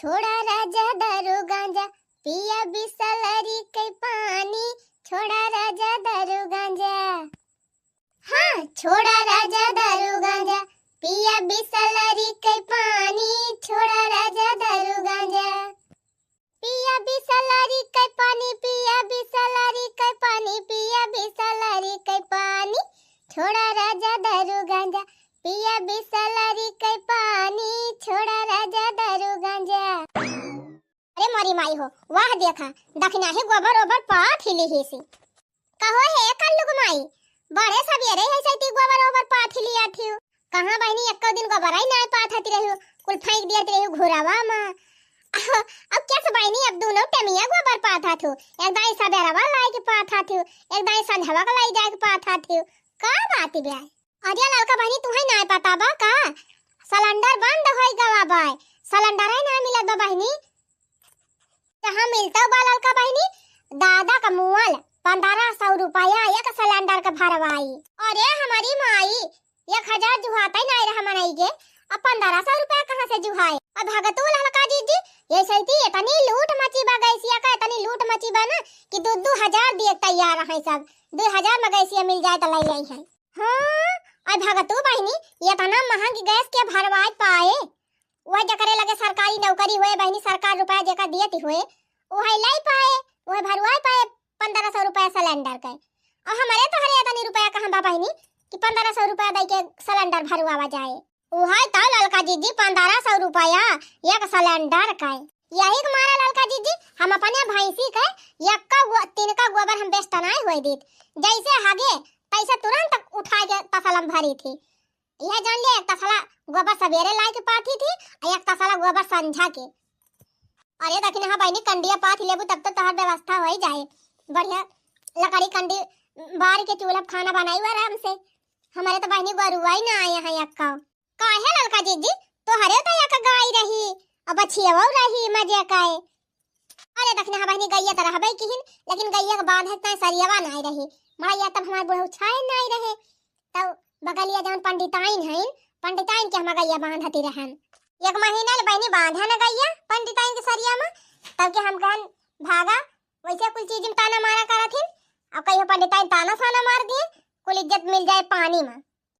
छोड़ा राजा दारू गांजा पिया बिसलरी कई पानी। छोड़ा राजा दारू गांजा, हाँ छोड़ा राजा दारू गांजा पिया बिसलरी कई पानी। छोड़ा राजा दारू गांजा पिया बिसलरी कई पानी, पिया बिसलरी कई पानी, पिया बिसलरी कई पानी। छोड़ा राजा दारू गांजा पिया बिसलरी कई पानी। छोड़ा राजा दारू गांजा। अरे मोरी माई हो, वाह देखा दखना है गोबर ओबर पाथ हिली ही सी। कहो है कल्लुक माई बड़े सवेरे है सैती गोबर ओबर पाथ हिली आथियो। कहां बहनी एको दिन गोबर आई ना पाथ आती रहियो, कुल फेंक दिया रहियो घोरावा में। अब क्या से बहनी अब दोनों टमिया गोबर पाथ आथियो, एक दाई सवेरवा लाई के पाथ आथियो, एक दाई संझवा के लाई जाए के पाथ आथियो। का बात बे? अरे लड़का बहनी तुम्हें ना पता बा का सिलेंडर बंद होई गवा बाय, सिलेंडर ही ना मिलत बा बहनी। जहां मिलता बा लड़का बहनी दादा का मुअल 1500 रुपया एक सिलेंडर का भरवाई। अरे हमारी माई 1000 जुहाता ही नहीं रहा मनाई के, अब 1500 रुपया कहां से जुहाए? अब भगतू लड़का जीजी ये सही इतनी लूट मची बा गैसिया का, इतनी लूट मची बा ना कि 2-2000 दिए तैयार है सब। 2000 में गैसिया मिल जाए तो ले आई है। हां अब भगतू बहनी ये इतना महंगी गैस के भरवाए पाए, वह जकरे लगे सरकारी नौकरी हुए बहनी, सरकार रुपया जेका दियती हुए वह लाई पाए, वह भरवाए पाए 1500 रुपया सिलेंडर के। और हमारे तो हरे इतनी रुपया कहां बा बहनी कि 1500 रुपया दे के सिलेंडर भरवावा जाए। वह तो लड़का जीजी 1500 रुपया एक सिलेंडर का। यही के मारा लड़का जीजी हम अपने भैंसी के यक्का तिनका गोबर हम बेचता नहीं हुए दीत, जैसे हगे पैसा तुरंत उठा के तसला भरी थी। यह जान ले एक तसला गोबर सवेरे लाई के पाथी थी और एक तसला गोबर संझा के। अरे दखिन हां बहनी कंडिया पाथ लेबू तब तो तोहर व्यवस्था हो ही जाए। बढ़िया लकड़ी कंडी बार के चूल्हा खाना बनाई आराम से। हमारे तो बहनी गरुआ ही ना आए हैं यक्का। काहे लड़का जीजी तोहरे तो एक गाय रही और बछियावा रही मजे काए। अरे दखिन हां बहनी गैया तो रहबे किहिन, लेकिन गैया के बांध है सरियावा नहीं रही। माया तब हमार बुढ़ऊ छाए नहीं रहे, तब बगलिया जौन पंडिताइन हैं पंडिताइन के हम गैया बांधती रहन। एक महीना ले बहनी बांधा न गैया पंडिताइन के सरिया में, तब के हम कहन भागा वैसे कुल चीज में ताना मारा करथिन। अब कहियो पंडिताइन ताना साना मार दिए, कुल इज्जत मिल जाए पानी में।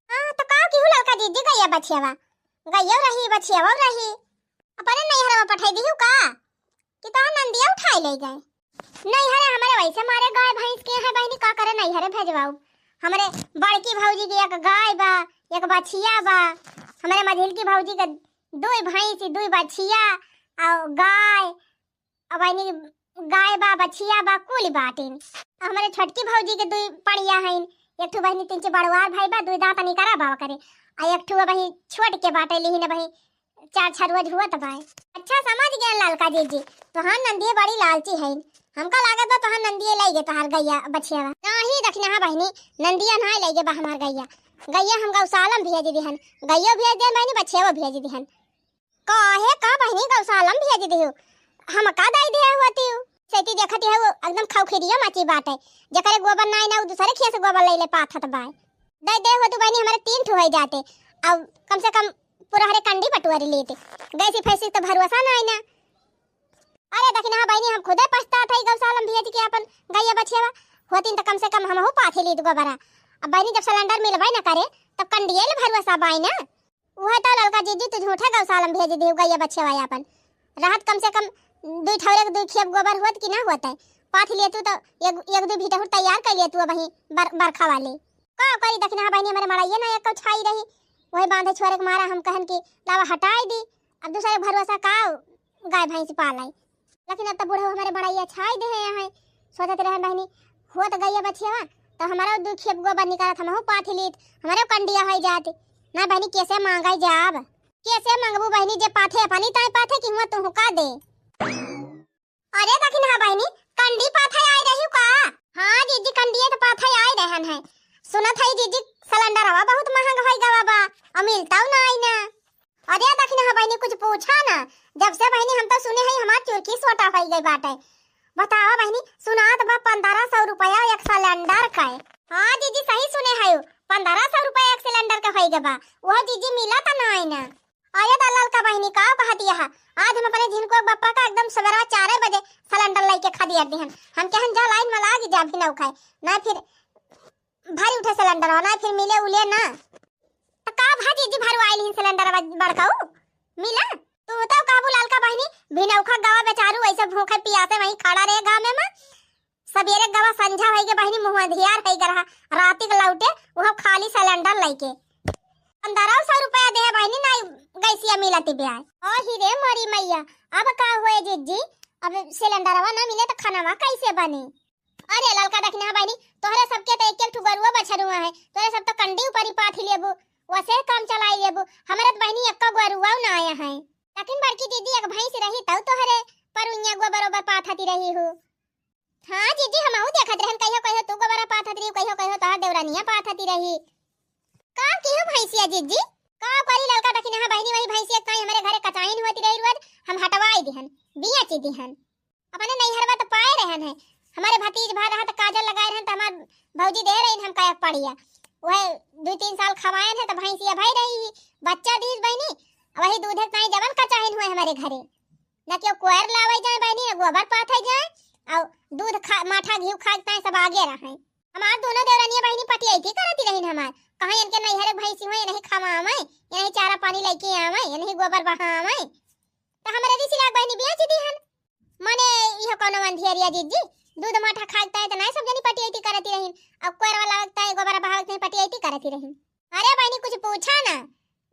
हां तो का की लड़का जीजी गैया बछियावा गैया रही बछियावा रही अपने नैहरवा पठाई दिहु का कि तो नंदिया उठाई ले गए। नैहरे हमारे वैसे मारे गाय भैंस के है बहनी, का करे नैहरे भेजवाऊ। हमारे बड़की भौजी की एक गाय बा एक बछिया बा, हमारे मझिल की भौजी के 2 भैंस 2 बछिया और गाय और बहनी गाय बा बछिया बा कुल बाटिन। हमारे छोटकी भौजी के 2 पड़िया हैं, एक ठो बहनी 3 बड़वार भाई बा 2 दांत निकरा बावा करे और एक ठो बहनी छोट के बाटे ली न बहनी 4 छरुआ हुआ तब। अच्छा समझ गया लड़का जीजी तोहार नंदिए बड़ी लालची है। हमका लागत बा तोहार नंदिए ले गे तोहार गैया बछिया नहीं दखना हां बहनी नंदिया नहीं ले गे बा हमार गैया। गैया हम गौशालम भेज दिहन, गैया भेज दे बहनी बछिया भेज दिहन। काहे का बहनी गौशालम भेज दिहु हम का दई दे होती सेती देखती है वो एकदम खौखरिया माची बाटे, जकरे गोबर नहीं ना दूसरे खेत से गोबर ले ले पाथत बा दई दे हो तो बहनी हमारे 3 ठो हो जाते। अब कम से कम पूरा हरे कंडी बटुआरी लेते गैसी फैसी तो भरोसा नहीं ना। अरे दखिन हां बहनी हम खुदे पछतात है गौशाला भेज के अपन गैया बछिया होतिन तो कम से कम हमहु पाथे लीत गोबरा। अब बहनी जब सिलेंडर मिलबे ना करे तब कंडिये ले भरोसा बाई ना। वह तो लड़का जीजी तू झूठा गौशाला भेज दियो गैया बछिया अपन राहत कम से कम 2 ठौरे 2 खेप गोबर होत कि ना होत है पाथ लिए तू तो एक 2 भीटा तैयार कर लिए तू वही बरखा वाले का करी। दखिन हां बहनी हमारे मड़ाइए ना एक छाई रही वही बांधे छोरे के मारा हम कहन कि लावा हटाई दी। अब दूसरे भरोसा का गाय भैंस पालाई, लेकिन अब तो बूढ़ा हमारे बड़ाइया छाई दे है सोचते रहे बहनी हो तो गैया बछिया तो हमारा 2 खेप गोबर निकालत हमहु पाथी लीत हमारे कंडिया हो जाती ना। बहनी कैसे मांगाई जाब कैसे मांगबू बहनी जे पाथे अपनी ताई पाथे कि हुआ तू का दे। अरे दखिन हां बहनी कंडी पाथे आई रही का? हां जीजी कंडिये तो पाथे आई रहन है। सुनत है जीजी सिलेंडर हवा बहुत महंगा होई गवा बा और मिलता ना आई ना। अरे दखिन हां बहनी कुछ पूछा ना, जब से बहनी हम तो सुने है हमार चुरकी सोटा होई गई बाटे। बताओ बहनी सुनात बा 1500 रुपया एक सिलेंडर का। हां जीजी सही सुने है 1500 रुपया एक सिलेंडर का होई गबा। वो जीजी मिला त ना आई ना। अरे दलाल का बहनी का कहती है आज हम अपने जिनको बप्पा का एकदम सवेरा 4 बजे सिलेंडर लेके खा दिया दिहन। हम कहन जा लाइन में लाग जा भी ना खाए ना फिर भारी उठे सिलेंडर ना फिर मिले उले ना तो का भाजी जी भरवा आइल ही सिलेंडर बड़काऊ मिला तू बताओ काबू लाल का बहनी बिना उखा गवा बेचारू ऐसे भूखे पियासे वहीं खड़ा रहे गांव में सबेरे गवा संझा होई के बहनी मुंह धियार है गरहा राती के लौटे वो खाली सिलेंडर लेके 1500 रुपया दे बहनी ना गैसिया मिलती ब्याह ओ हीरे मरी मैया अब का होए जीजी अब सिलेंडरवा ना मिले तो खानावा कैसे बने। अरे ललका देखने है बहनी तोहरे सबके तो एक ठुगरुआ बछरुआ है तोहरे सब तो कंडी ऊपर ही पाथी लेबू वैसे काम चलाई लेबू हमारे तो बहनी एक गरुआ ना आया है लेकिन बड़की दीदी एक भैंस रही तब तोहरे पर उन्या गो बरोबर पाथती रही हो। हां जीजी हमहु देखत रहन कहियो कहियो तू गोबरा पाथत रही कहियो कहियो तोहर देवरानिया पाथती रही का केहू भैंसिया जीजी का करी ललका दखिन हां बहनी वही भैंसिया काई हमारे घरे कचाइन होती रही रोज हम हटवाई दिहन बियाची दिहन अपने नैहरवा तो पाए रहन है हमारे भतीज भा रहा तो काजल लगाए रहन तो हमार भौजी दे रही हम काया पड़िया वह 2-3 साल खवाए है तो भैंसिया भाई रही बच्चा दीस बहनी वही दूध काई जवन कचाइन हुए हमारे घरे न क्यों कोयर लावे जाए बहनी न गोबर पाथे जाए और दूध माठा घी खाते सब आगे रहे हमार दोनों देवरानिया बहनी पतिया थी करती रही हमार कहां इनके नैहरे भैंसी हुए नहीं खावा आवे यही चारा पानी लेके आवे यही गोबर बहा आवे तो हमारे दी सिला बहनी बियाची दिहन माने इहो कोनो मंधियरिया जीजी दूध माठा खाते तो नहीं सब जनी पटियती करती रही अब कोयर वाला लगता है गोबर बहावत नहीं पटियती करती रही। अरे बहनी कुछ पूछा ना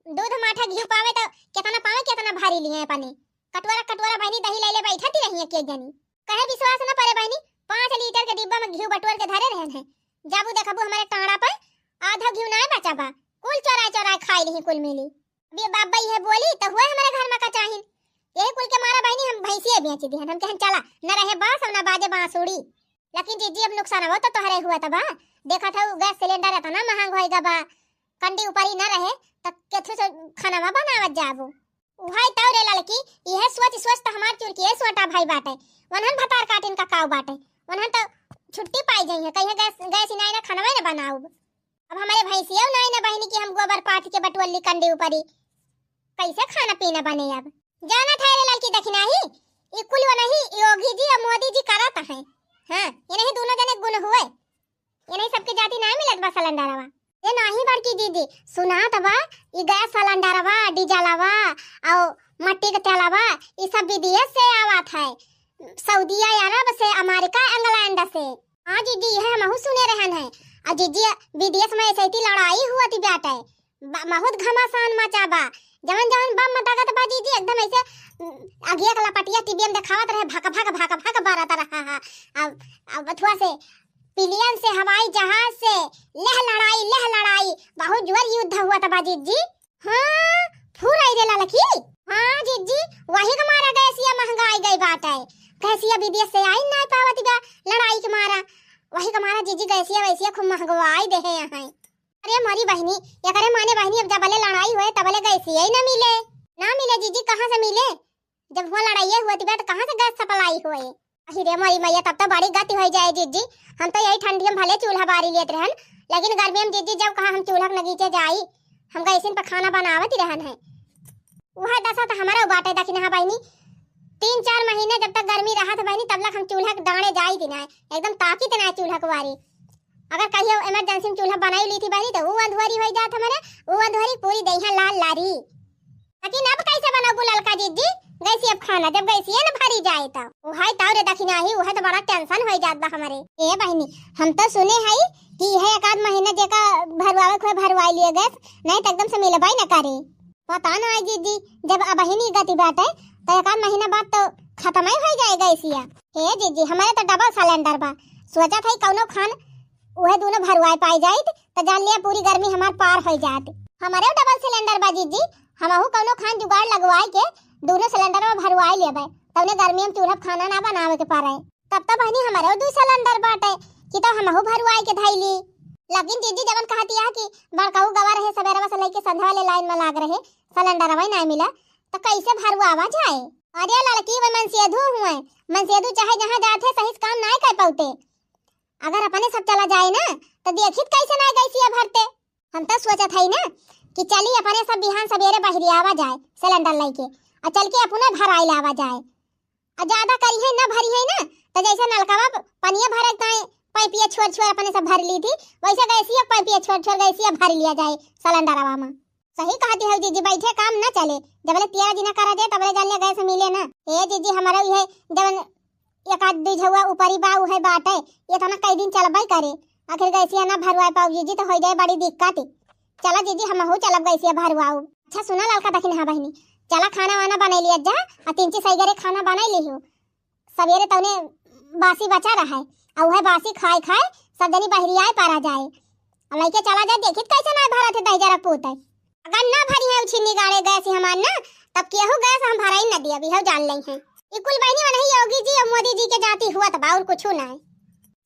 दूध माठा घी पावे तो कितना भारी लिए पानी कटोरा बहनी दही ले ले बैठती रही है के जनी कहे विश्वास ना परे बहनी 5 लीटर के डिब्बा में घी बटोर के धरे रहन है जाबू देखबू हमारे टांगड़ा पर आधा घी ना बचा बा कुल चोरा खाई रही कुल मिली अभी बाबा ये बोली तो हुए हमारे घर में का चाहिन यही कुल के मारा बहनी हम भैंसिया बेच दी हम कहन चला न रहे बास हम ना बाजे बांसुड़ी लेकिन जीजी अब नुकसान हो तो तोहरे हुआ तबा देखा था गैस सिलेंडर इतना महंग होएगा बा कंडी ऊपर ही न रहे त केथु से खाना में बनावत जाबू भाई ताऊ रे लड़की यह सोच तो हमार चुर की सोटा भाई बाटे वनहन भतार काटिन का काऊ बाटे वनहन तो छुट्टी पाई जाई है कहीं गैस इनाई ना खाना में बनाऊ अब हमारे भैंसिया नहीं ना बहनी की हम गोबर पाठ के बटवली कंडी ऊपर ही कैसे खाना पीना बने अब जाना था रे लड़की दखिना ही ये कुल नहीं योगी जी और मोदी जी करत है हां ये नहीं दोनों जने गुण हुए ये नहीं सबके जाति ना मिलत बा सिलेंडरवा ये नहीं बड़की दीदी सुना तबा ये गैस सिलेंडरवा डीजलवा और मट्टी के तेलवा ये सब विदेश से आवत है सऊदी अरब से अमेरिका इंग्लैंड से। हां दीदी है महु सुने रहन है और दीदी विदेश में ऐसी लड़ाई हुआ थी बेटे बहुत घमासान मचाबा जवन बम मतागत बा दीदी एकदम ऐसे आगिया कला पटिया टीवी में दिखावत रहे भाग बारत रहा अब अथवा से पिलियन से हवाई जहाज से लह लड़ाई बहुत जोर युद्ध हुआ था बाजी जी। हां फूल आई देला लकी हां जीजी वही के मारा गैसिया महंगाई गई बात है गैसिया विदेश से आई ना पावत बा लड़ाई के मारा वही के मारा जीजी गैसिया वैसिया खूब महंगाई दे है यहां। अरे मारी बहनी या करे माने बहनी अब जब भले लड़ाई होए तब भले गैसिया ही ना मिले जीजी कहां से मिले जब वो लड़ाई हुई थी तो कहां से गैस सप्लाई हुए अरे मारी मैया तब तो बड़ी गति हो जाए जीजी हम तो यही ठंडी में भले चूल्हा बारी लेते रहन लेकिन गर्मी में जीजी जब कहा हम चूल्हा के नगीचे जाई हम गैसिन पर खाना बनावत ही रहन है वह दशा तो हमारा बाटे दखिन हां बहनी 3-4 महीने जब तक गर्मी रहा था बहनी तब तक हम चूल्हा के दाने जाई थी ना एकदम ताकि तना चूल्हा को वारी अगर कहियो इमरजेंसी में चूल्हा बनाई ली थी बहनी तो वो अंधवारी हो जात हमारे वो अंधवारी पूरी दहिया लाल लारी लेकिन अब कैसे बनाबू ललका जीजी गैसी अब खाना जब गैसी है ना भरी जाए तो वहाई ताऊ रे दखिना ही वह तो बड़ा टेंशन हो जात बा हमारे। ए बहनी हम तो सुने है कि है एक आध महीना जेका भरवावे को भरवाई लिए गैस नहीं तो एकदम से मिलबाई ना करे पता ना है जीजी जब अब बहनी गति बात है तो एक आध महीना बाद तो खत्म ही हो जाएगा गैसिया। हे जीजी हमारे तो डबल सिलेंडर बा सोचा था कौनो खान वह दोनों भरवाई पाई जाए तो जान लिया पूरी गर्मी हमार पार हो जात हमारे डबल सिलेंडर बा जीजी हमहु कौनो खान जुगाड़ लगवाई के दोनों सिलेंडर में भरवाई लेबे तबने गर्मी में चूल्हा खाना ना बनावे के पारे तब तो बहनी हमारे दो सिलेंडर बाटे कि तो हमहु भरवाई के धैली लेकिन जीजी जवन कहती है कि बड़काऊ गवा रहे सवेरे से लेके संध्या वाले लाइन में लाग रहे सिलेंडर वही नहीं मिला तो कैसे भरवावा जाए। अरे लड़की वो मनसेदू चाहे जहाँ जाते सही काम नहीं कर पाते अगर अपने सब चला जाए ना तो देखित कैसे ना गैसिया भरते हम तो सोचा था ना कि चली अपने सब बिहान सवेरे बहरियावा जाए सिलेंडर लेके और चल के अपने भराई लावा जाए। और ज्यादा करी है ना भरी है ना तो जैसे नलकावा पनिया भरे ताए पाइपिया छोड़ छोड़ अपने सब भर ली थी वैसे गैसिया पाइपिया छोड़ छोड़ गैसिया भर लिया जाए सिलेंडरवा में। सही कहती है जीजी, बैठे काम ना चले, जब 13 दिन करा दे तब जान ले गैस मिले ना। ए जीजी हमारा ये जब एक आध दू झुआ ऊपरी बा उहे बाटे ये तना कई दिन चलबई करे, आखिर गैसिया ना भरवाए पाऊ जीजी तो हो जाए बड़ी दिक्कत। चला जीजी हम हो चलब गैसिया भरवाऊ। अच्छा सुना ललका दखिन हां बहिनी, चला खाना वाना बना लिया जा और 3 सही करे खाना बना लियो। सवेरे तौने बासी बचा रहा है और वह बासी खाए खाए सब जनी बहरियाए पारा जाए और लइके चला जाए देखित कैसे ना भरा थे दही जरा पूत। अगर ना भरी है छिन्नी गाड़े गैस हमार ना तब केहू गैस हम भराई ना दिया भी हो जान लई है। ई कुल बहनी में नहीं योगी जी और मोदी जी के जाती हुआ तब और कुछ ना है।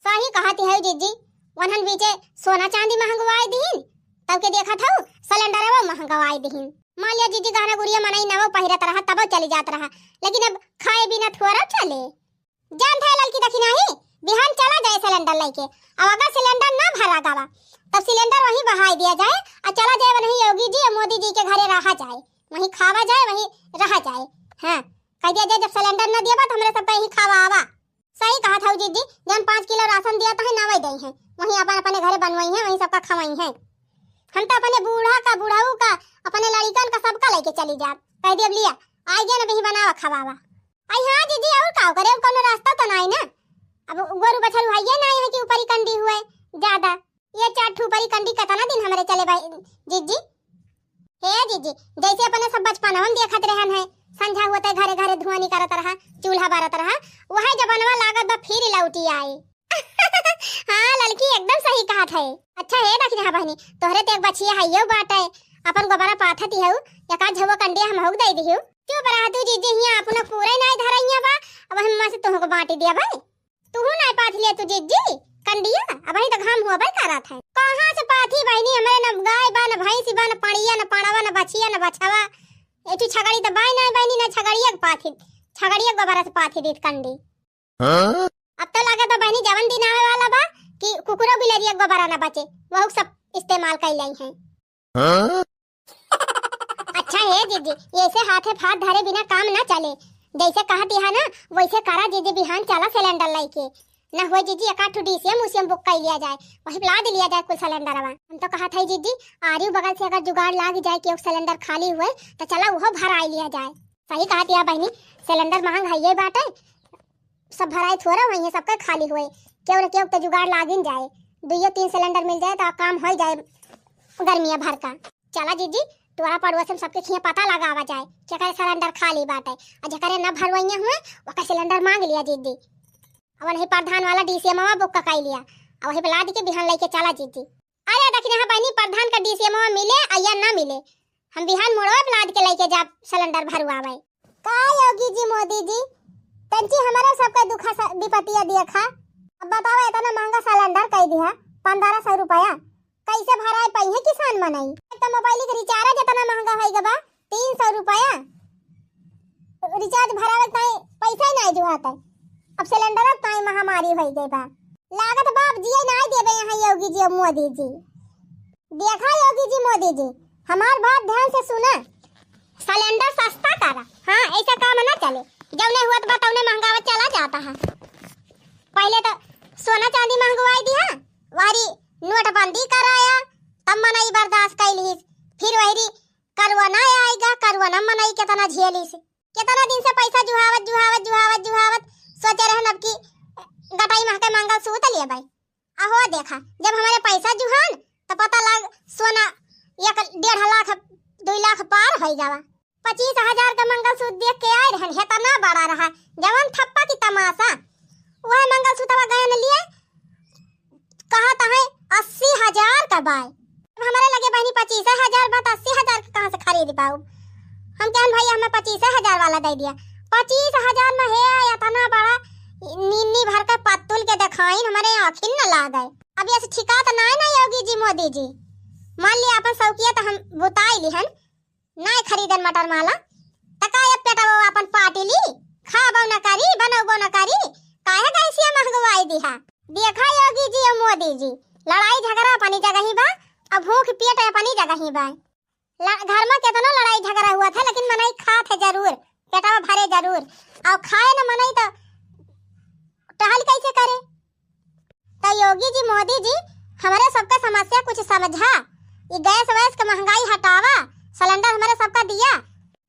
सही कहती है जीजी, वनहन बीचे सोना चांदी महंगवाई दीन तब के देखा था सिलेंडर वो महंगवाई दीन। मान लिया जीजी गहना गुड़िया मनाई ना वो पहिरत रहा तब चली जात रहा, लेकिन अब खाए बिना थोड़ा चले। जान था लड़की दखी नहीं बिहान चला जाए सिलेंडर लेके और अगर सिलेंडर ना भरा गावा तब सिलेंडर वहीं बहाई दिया जाए और चला जाए वहीं योगी जी और मोदी जी के घरे रहा जाए, वहीं खावा जाए वहीं रहा जाए। हाँ कह दिया जाए जब सिलेंडर न दिया तो हमरे सब कहीं खावा आवा। सही कहा था जीजी, जन 5 किलो राशन दिया तो है नवाई दई है वहीं अपन अपने घरे बनवाई है वहीं सबका खवाई है। हम तो अपने बूढ़ा का बुढ़ाऊ का अपने लड़कन का सबका लेके चली जात। कह दिया लिया आई गया ना वहीं बनावा खवावा। आई हां जीजी और का करे कोनो रास्ता तो नहीं ना, अब गोरु बछल हुआ ना है कि ऊपरी कंडी हुए ज्यादा ये 4 ठू ऊपरी कंडी कितना दिन हमरे चले भाई जीजी। हे जीजी जैसे अपने सब बचपन हम देखत रहन है संझा होते घरे घरे धुआं निकलत रहा चूल्हा बारत रहा वही जमानवा लागत बा फिर लौटी आई। हां लड़की एकदम सही कहा था। अच्छा हे देखी हां बहनी तोहरे ते एक बचिया हइयो बाटे अपन गोबरा पाथती हऊ एका झवा कंडिया हम होग दे दिहु चुप रहा तू जीजी हिया अपना पूरे नहीं धरइया बा अब हम से तुमको बांटी दिया भाई तू नहीं पाथ लिया तू जीजी कंडिया अब ही तो घाम हुआ भाई करा था कहां से पाथी बहनी हमारे न गाय बा न भैंस बा न पड़िया न पड़ावा न बचिया न बछवा एठी छगड़ी तो बाई ना बहनी ना छगड़िया पाथी छगड़िया गोबरा से पाथी दीत कंडी। हां अब तो लगा तो बहनी जवन दिन आवे वाला बा कि कुकुरो बिलरिया गोबरा ना बचे वो सब इस्तेमाल कर लाई हैं। हां अच्छा है जीजी ऐसे हाथे फाट धरे बिना काम ना चले, जैसे कहती है ना वैसे करा जीजी बिहान चला सिलेंडर लेके ना हो जीजी एक आठ डीसीएम उसीएम बुक कर लिया जाए वही ला दे लिया जाए कुल सिलेंडर। हम तो कहा था जीजी आरी बगल से अगर जुगाड़ लाग जाए कि एक सिलेंडर खाली हुए तो चला वो भराई लिया जाए। सही कहा दिया बहनी सिलेंडर महंग है ये बात है सब भराई थोड़ा वही है सबका खाली हुए क्यों न क्यों तो जुगाड़ लागिन जाए 2-3 सिलेंडर मिल जाए तो काम हो जाए गर्मिया भर का। चला जीजी तोरा पड़ोसन सबके खिया पता लगावा जाए जकर सिलेंडर खाली बात है और जकर न भरवइया हुए ओका सिलेंडर मांग लिया जीजी अब नहीं प्रधान वाला डीसीएमवा बुक कर लिया और वही बुला दी के बिहान लेके चला जीजी। अरे देखिए हां बहनी प्रधान का डीसीएमवा मिले या ना मिले हम बिहान मोड़वा बुला के लेके जा सिलेंडर भरवावे। का योगी जी मोदी जी तंची हमारा सबका दुखा विपत्तिया देखा अब बताओ इतना महंगा सिलेंडर कह दिया 1500 रुपया कैसे भराए पई है किसान मनाई तो मोबाइल के रिचार्ज इतना महंगा है गबा 300 रुपया रिचार्ज भरावे ताई पैसा नहीं जुहाता अब सिलेंडर अब ताई महामारी हो गई बा लागत बाप जी नहीं देबे यहाँ योगी जी और मोदी जी। देखा योगी जी मोदी जी हमार बात ध्यान से सुना सिलेंडर सस्ता करा हाँ ऐसा काम ना चले जब नहीं हुआ तो बताओ महंगावा चला जाता है। पहले तो सोना चांदी महंगवाई दिया वारी नोटबंदी कराया तब मनाई बर्दाश्त कैली फिर वही करवाना आएगा करवाना मनाई कितना झेली से कितना दिन से पैसा जुहावत जुहावत जुहावत जुहावत सोचे रहन अब की गटाई महके मंगल सूत लिए भाई आहो देखा जब हमारे पैसा जुहान तो पता लग सोना 1.5 लाख 2 लाख पार हो जावा 25,000 का मंगल सूत्र देख के आए रहन है तना बड़ा रहा जवन थप्पा की तमाशा वह मंगल सूत्र गए न लिए कहा था है 80,000 का बाय हमारे लगे बहनी 25,000 बात 80,000 कहां से खरीद पाऊं हम कहन भाई हमें 25,000 वाला दे दिया 25,000 में है इतना बड़ा नीनी भर का पत्तुल के दिखाइन हमारे आँखिन न ला गए। अब ऐसे ठिका तो ना योगी जी मोदी जी मान लिया अपन सौकिया तो हम बुताई लिहन नहीं खरीदन मटर माला तकाय पेटा वो अपन पार्टी ली खाबो न करी बनबो न करी काहे कैसे महंगाई दिहा। देखा योगी जी और मोदी जी लड़ाई झगड़ा अपनी जगह ही बा अब भूख पेट अपनी जगह ही बा घर में कितना लड़ाई झगड़ा हुआ था लेकिन मनाई समझा, ये गैस वैस का महंगाई हटावा, सिलेंडर हमारे सबका दिया।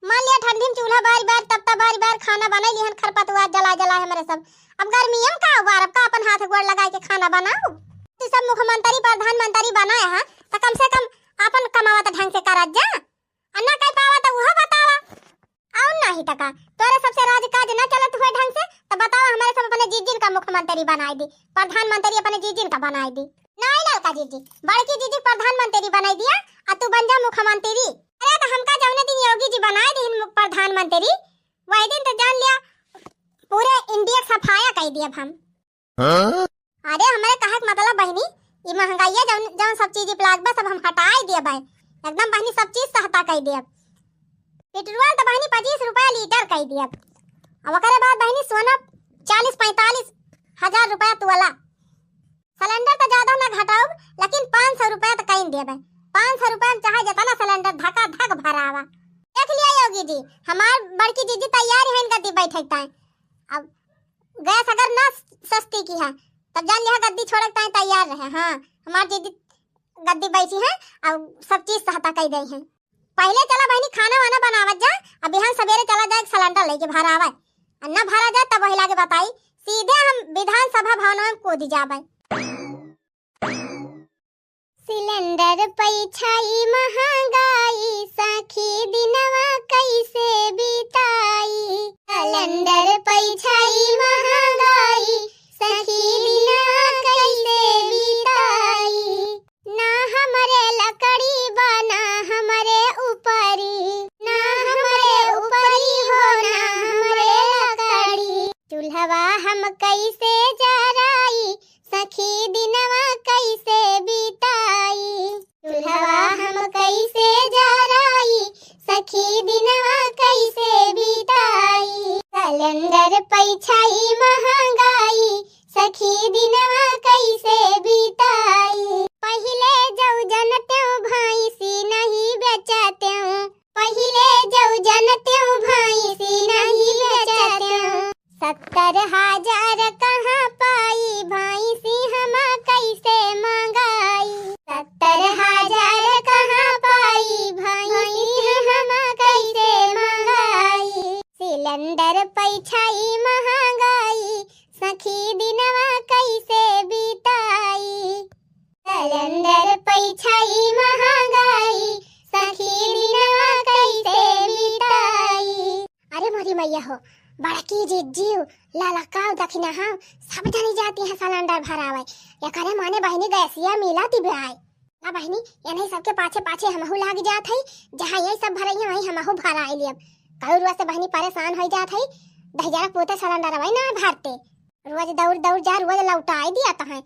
मान लिया ठंडी में चूल्हा बारी बार तब बारी बार खाना बना लिहन, खरपतवार जला जला हमारे सब। अब गर्मियों का बार का अपन हाथ गोड़ लगा के खाना बनाओ। तू सब मुख्यमंत्री प्रधानमंत्री बनाया है तो कम से कम अपन कमावत ढंग से करत जा, अन्ना कह पावा तो वह बतावा। और नहीं तका तोरे सबसे राजकाज न चलत हुए ढंग से तो बताओ, हमारे सब अपने जीजिन का मुख्यमंत्री बनाई दी, प्रधानमंत्री अपने जीजिन का बनाई दी। नहीं लड़का जीजी, बड़की जीजी प्रधानमंत्री बनाई दिया और तू बन जा मुख्यमंत्री। अरे तो हमका जौने दिन योगी जी बनाए दी प्रधानमंत्री, वही दिन तो जान लिया पूरे इंडिया सफाया कह दिया हम। अरे हमारे कहा मतलब बहनी, ये महंगाई जौन सब चीज प्लाग सब हम हटाए दिया भाई, एकदम बहनी सब चीज सहता कह दिया। पेट्रोल तो बहनी 25 रुपया लीटर कह दिया। अब ओकरे बाद बहनी सोना 40-45 हजार रुपया तुअला। सिलेंडर तो ज्यादा ना घटाओ, लेकिन 500 रुपया तो कहीं देबे। 500 रुपया में चाहे जितना सिलेंडर धका धक भरावा। देख लिया योगी जी, हमार बड़की जीजी तैयार है गद्दी बैठता है। अब गैस अगर ना सस्ती की है तब जान लिया गद्दी छोड़े तैयार रहे। हाँ हमार जीजी गद्दी बैठी है और सब चीज सहता कह गई है। पहले चला बहनी खाना वाना बनावत जा, अब यहाँ सवेरे चला जाए सिलेंडर लेके भरावे, न भरा जाए तब वही लागे बताई, सीधे हम विधानसभा भवन में कूद जावे। सिलेंडर पैछाई महंगाई, सखी दिनवा कैसे बिताई। सिलेंडर पैछाई महंगाई, सखी दिनवा कैसे बिताई। ना हमारे लकड़ी बना हमारे ऊपरी, ना हमारे ऊपरी हो ना हमारे लकड़ी। चूल्हवा हम कैसे जराई, सखी दिनवा कैसे बिताई। चूल्हवा हम कैसे जराई, सखी दिनवा कैसे बिताई। सिलेंडर पैछाई महंगाई, सखी दिनवा कैसे बिताई। पहिले जऊ जनते भाई सी नहीं बेचते, पहिले जऊ जनते भाई सी नहीं बेचते। 70,000 कहाँ पाई भाई सी हम कैसे मंगाई। 70,000 कहाँ पाई भाई सी हम कैसे मंगाई। सिलेंडर पैछाई महंगाई, सखी दिनवा कैसे बिताई। सिलेंडर पैछाई महंगाई, सखी दिनवा कैसे बिताई। अरे मोरी मैया हो, बड़की जीजी ललकाव दखिना हम सब जनी जाती है सिलेंडर भरावे। या करे माने बहनी गैसिया मिलाती बेआई ना बहनी, ये नहीं सबके पाछे पाछे हमहु लाग जात है, जहां ये सब भरई वहीं हमहु भराई लियब। कई रुआ से बहनी परेशान हो जात है, 10,000 पोते सिलेंडर वही ना भरते, रोज दौड़ दौड़ जा रोज लौटाई दिया तो है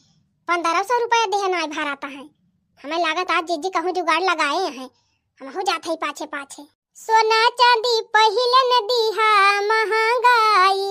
1500 रुपया देह ना भराता है। हमें लागत आज जीजी कहूँ जुगाड़ लगाए हैं, हमहु जात है पाछे पाछे। सोना चांदी पहिले न दिहा महंगाई,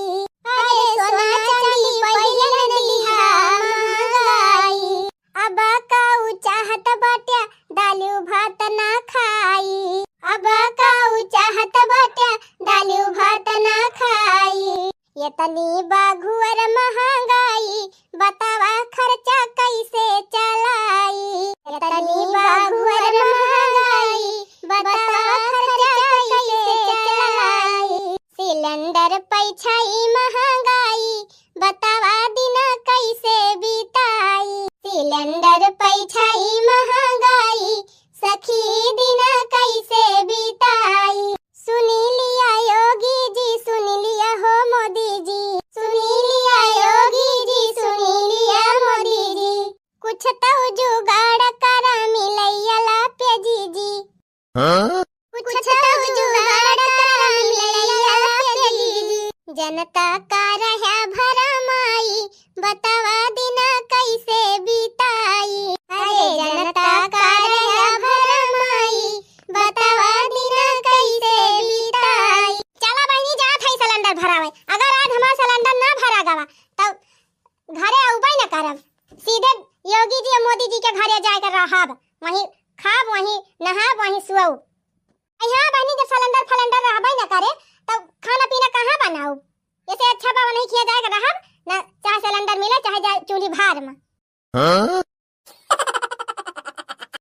अरे सोना चांदी पहिले न दिहा महंगाई। अब काऊ चाहत बाटे दालू भात ना खाई, अब काऊ चाहत बाटे दालू भात ना खाई। ये तनी बाघुअर महंगाई, बतावा खर्चा कैसे चलाई। ये तनी बाघुअर महंगाई, बतावा खर्चा कैसे चलाई। सिलेंडर पैछाई महंगाई, बतावा दिन कैसे बिताई। सिलेंडर पैछाई महंगाई, सखी दिन कैसे बिताई। सुनी लिया योगी जी, सुनी लिया हो मोदी जी, सुनी लिया योगी जी, सुनी लिया मोदी जी। कुछ तो जुगाड़ करा मिलैया लापे जीजी, कुछ तो जुगाड़ करा मिलैया लापे जीजी। जनता का रहा भरमाई, बतावा दिन कैसे बिताई। अरे जनता का रहा भरमाई, बतावा दिन कैसे बिताई। चला बहनी जात है सिलेंडर भरावे, अगर आज हमारा सिलेंडर ना भरा गवा तब घरे आउबे न करब, सीधे योगी जी और मोदी जी के घरे जाकर रहब, वहीं खाब वहीं नहाब वहीं सुअब। यहाँ बहनी जब सिलेंडर रहबे न करे तब खाना पीना कहाँ बनाऊ। इससे अच्छा बाबा नहीं किया जाएगा रहब ना, चाहे सिलेंडर मिले चाहे जाए चूल्ही भार में।